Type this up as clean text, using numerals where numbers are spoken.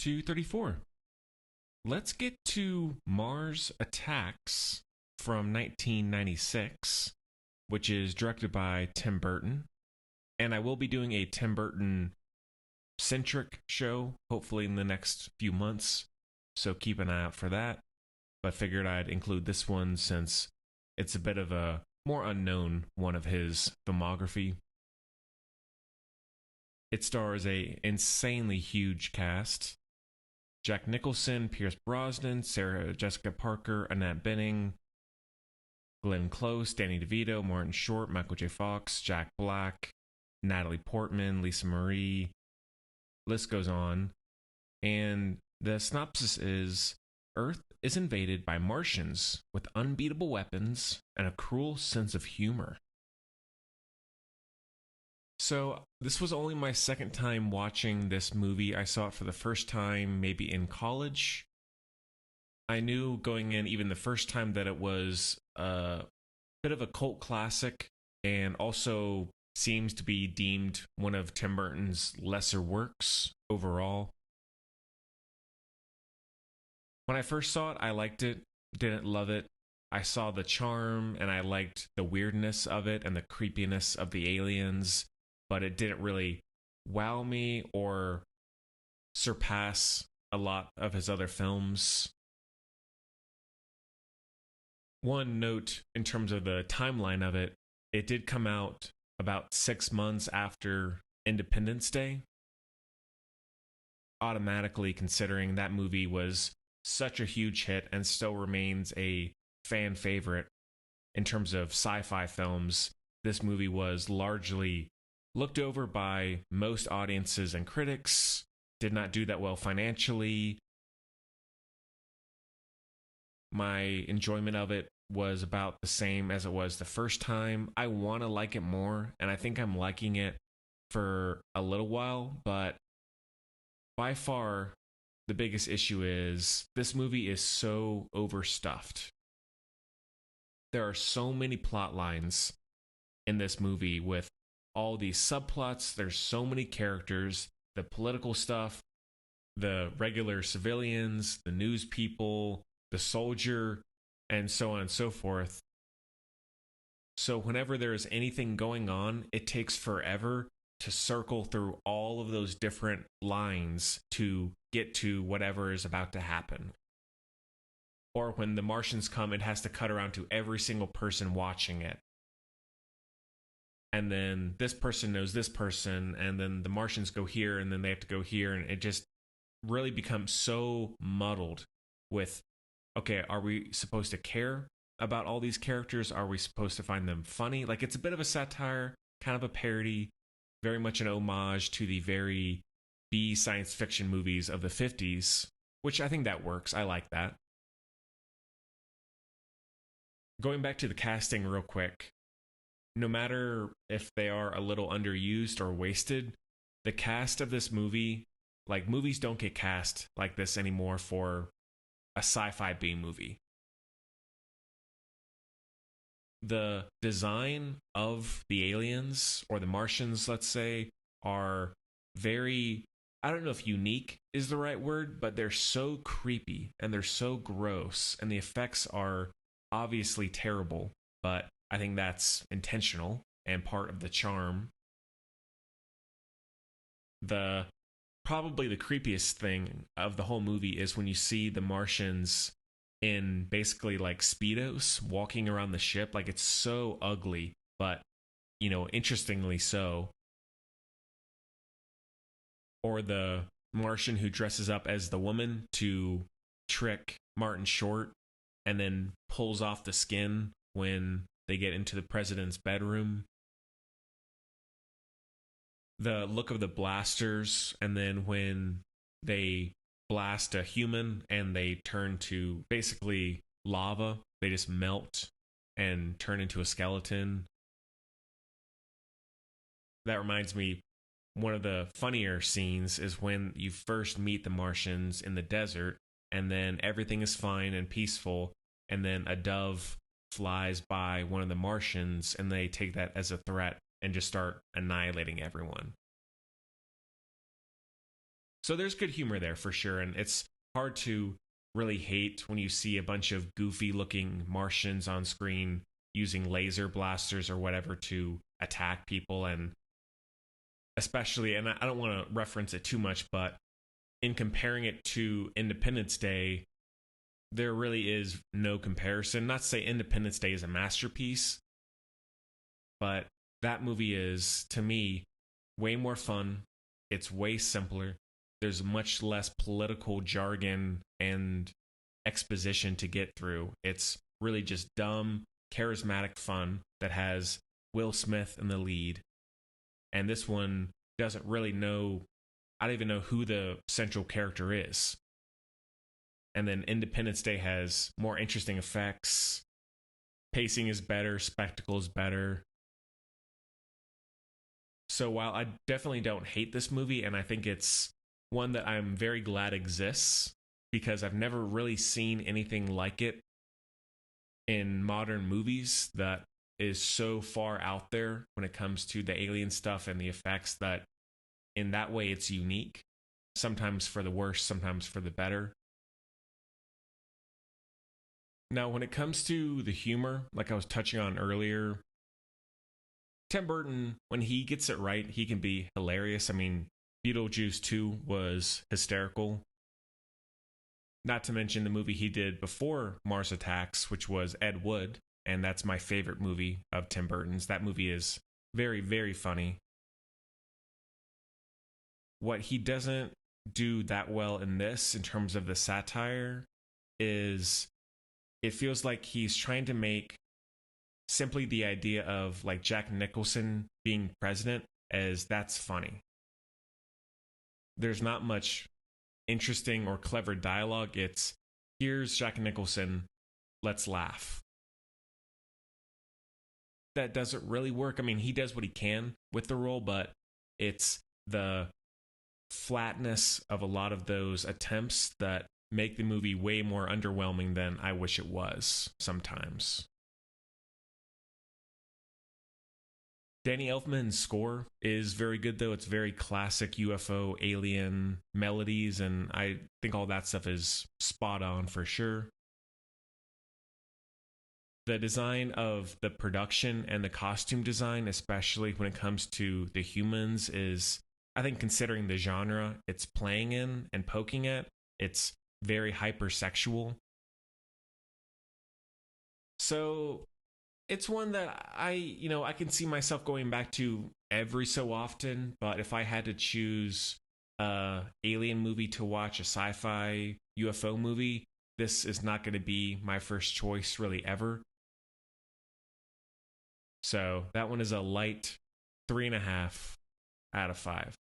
to 34. Let's get to Mars Attacks from 1996, which is directed by Tim Burton. And I will be doing a Tim Burton centric show, hopefully in the next few months. So keep an eye out for that. But figured I'd include this one since it's a bit of a more unknown one of his filmography. It stars a insanely huge cast. Jack Nicholson, Pierce Brosnan, Sarah Jessica Parker, Annette Bening, Glenn Close, Danny DeVito, Martin Short, Michael J. Fox, Jack Black, Natalie Portman, Lisa Marie. List goes on. And the synopsis is Earth is invaded by Martians with unbeatable weapons and a cruel sense of humor. So, this was only my second time watching this movie. I saw it for the first time maybe in college. I knew going in even the first time that it was a bit of a cult classic and also seems to be deemed one of Tim Burton's lesser works overall. When I first saw it, I liked it, didn't love it. I saw the charm and I liked the weirdness of it and the creepiness of the aliens, but it didn't really wow me or surpass a lot of his other films. One note in terms of the timeline of it, it did come out about 6 months after Independence Day. Automatically considering that movie was such a huge hit and still remains a fan favorite in terms of sci-fi films, this movie was largely looked over by most audiences and critics, did not do that well financially. My enjoyment of it was about the same as it was the first time. I want to like it more, and I think I'm liking it for a little while, but by far, the biggest issue is this movie is so overstuffed. There are so many plot lines in this movie with all these subplots. There's so many characters, the political stuff, the regular civilians, the news people, the soldier, and so on and so forth. So whenever there is anything going on, it takes forever to circle through all of those different lines to get to whatever is about to happen. Or when the Martians come, it has to cut around to every single person watching it. And then this person knows this person, and then the Martians go here, and then they have to go here, and it just really becomes so muddled with, okay, are we supposed to care about all these characters? Are we supposed to find them funny? Like, it's a bit of a satire, kind of a parody, very much an homage to the very B science fiction movies of the 50s, which I think that works. I like that. Going back to the casting real quick, no matter if they are a little underused or wasted, the cast of this movie, like, movies don't get cast like this anymore for a sci-fi B movie. The design of the aliens, or the Martians, let's say, are very, I don't know if unique is the right word, but they're so creepy and they're so gross, and the effects are obviously terrible, but I think that's intentional and part of the charm. Probably the creepiest thing of the whole movie is when you see the Martians in basically like Speedos walking around the ship. Like, it's so ugly, but, interestingly so. Or the Martian who dresses up as the woman to trick Martin Short and then pulls off the skin when they get into the president's bedroom. The look of the blasters, and then when they blast a human and they turn to basically lava, they just melt and turn into a skeleton. That reminds me, one of the funnier scenes is when you first meet the Martians in the desert, and then everything is fine and peaceful, and then a dove flies by one of the Martians, and they take that as a threat and just start annihilating everyone. So there's good humor there for sure, and it's hard to really hate when you see a bunch of goofy looking Martians on screen using laser blasters or whatever to attack people. And especially, and I don't want to reference it too much, but in comparing it to Independence Day, there really is no comparison. Not to say Independence Day is a masterpiece, but that movie is, to me, way more fun. It's way simpler. There's much less political jargon and exposition to get through. It's really just dumb, charismatic fun that has Will Smith in the lead. And this one doesn't really know, I don't even know who the central character is. And then Independence Day has more interesting effects. Pacing is better, spectacle is better. So while I definitely don't hate this movie, and I think it's one that I'm very glad exists, because I've never really seen anything like it in modern movies that is so far out there when it comes to the alien stuff and the effects, that in that way it's unique. Sometimes for the worse, sometimes for the better. Now, when it comes to the humor, like I was touching on earlier, Tim Burton, when he gets it right, he can be hilarious. I mean, Beetlejuice 2 was hysterical. Not to mention the movie he did before Mars Attacks, which was Ed Wood, and that's my favorite movie of Tim Burton's. That movie is very, very funny. What he doesn't do that well in this, in terms of the satire, is it feels like he's trying to make simply the idea of like Jack Nicholson being president as that's funny. There's not much interesting or clever dialogue. It's, here's Jack Nicholson, let's laugh. That doesn't really work. I mean, he does what he can with the role, but it's the flatness of a lot of those attempts that make the movie way more underwhelming than I wish it was sometimes. Danny Elfman's score is very good, though. It's very classic UFO alien melodies, and I think all that stuff is spot on for sure. The design of the production and the costume design, especially when it comes to the humans, is, I think, considering the genre it's playing in and poking at, it's very hypersexual. So it's one that I can see myself going back to every so often, but if I had to choose a alien movie to watch, a sci-fi UFO movie, this is not going to be my first choice really ever. So that one is a light 3.5 out of 5.